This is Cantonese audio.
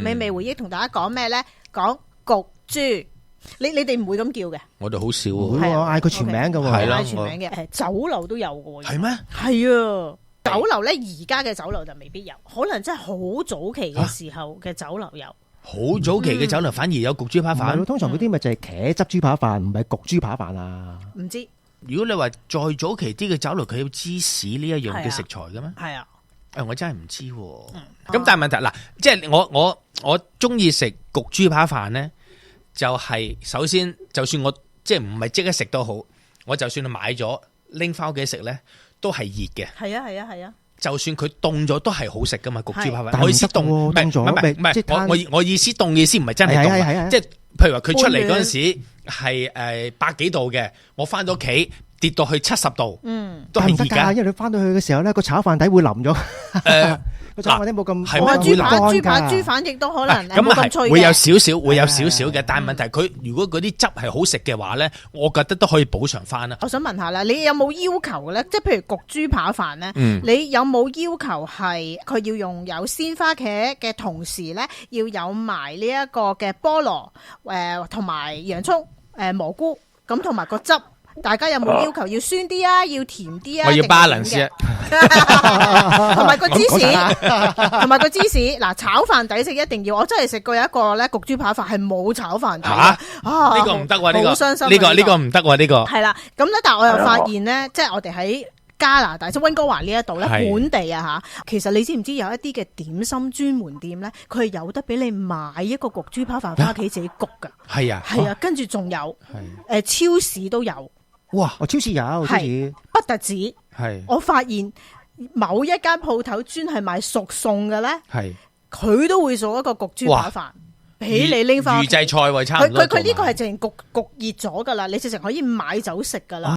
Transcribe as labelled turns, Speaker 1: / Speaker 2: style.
Speaker 1: 美味回憶同大家講咩咧？講焗豬。你哋唔會咁叫嘅？
Speaker 2: 我哋好少
Speaker 3: 會
Speaker 2: 喎。
Speaker 3: 嗌佢全名㗎喎。
Speaker 2: 係啦
Speaker 1: 嗌全名嘅。酒樓都有嘅喎。
Speaker 2: 係咩？
Speaker 1: 係啊。酒樓咧，而家嘅酒樓就未必有，可能真係好早期嘅時候嘅酒樓有。
Speaker 2: 好早期嘅酒樓反而有焗豬扒飯。
Speaker 3: 通常嗰啲咪就係茄汁豬扒飯，唔係焗豬扒飯啊。
Speaker 1: 唔知。
Speaker 2: 如果你話再早期啲嘅酒樓，佢有芝士呢一樣嘅食材嘅咩？
Speaker 1: 係啊。
Speaker 2: 我真係唔知。咁但係問題嗱，即係我中意食焗豬扒飯咧，就係首先就算我即係唔係即刻食都好，我就算買咗拎翻屋企食咧，都係熱嘅。
Speaker 1: 係啊。
Speaker 2: 就算佢凍咗都係好食噶嘛，焗豬扒飯。
Speaker 3: 我意思凍咗，唔
Speaker 2: 係我意思凍嘅意思唔係真係凍，即係譬如話佢出嚟嗰陣時係100幾度嘅，我翻到屋企跌到去70度，都係熱噶。
Speaker 3: 因為你翻到去嘅時候咧，個炒飯底會淋咗。個炒飯底冇咁
Speaker 2: 係咪
Speaker 1: 豬飯亦都可能冇咁脆嘅，
Speaker 2: 會有少少嘅。但係問題佢如果嗰啲汁係好食嘅話咧，我覺得都可以補償翻啦。
Speaker 1: 我想問下啦，你有冇要求咧？即係譬如焗豬扒飯咧，你有冇要求係佢要用有鮮花茄嘅同時咧，要有埋呢一個嘅菠蘿同埋洋葱蘑菇咁同埋個汁？大家有冇要求要酸啲啊？要甜啲啊？
Speaker 2: 我要 balance
Speaker 1: 同埋個芝士，嗱，炒飯底食一定要。我真係食過有一個咧焗豬扒飯係冇炒飯底嘅。
Speaker 2: 呢個唔得喎，呢個
Speaker 1: 好傷心。
Speaker 2: 呢個唔得喎，呢個
Speaker 1: 係啦。咁咧，但係我又發現咧，即係我哋喺加拿大即係溫哥華呢一度咧，本地啊嚇，其實你知唔知有一啲嘅點心專門店咧，佢係有得俾你買一個焗豬扒飯翻屋企自己焗㗎。
Speaker 2: 係啊，
Speaker 1: 跟住仲有超市都有。
Speaker 3: 哇！超市有，
Speaker 1: 係不特止。
Speaker 2: 係
Speaker 1: 我發現某一間鋪頭專係賣熟餸嘅咧，
Speaker 2: 係
Speaker 1: 佢都會做一個焗豬扒飯俾你拎翻。
Speaker 2: 預製菜喎，差唔多。
Speaker 1: 佢呢個係直情焗熱咗㗎啦，你直情可以買走食㗎啦。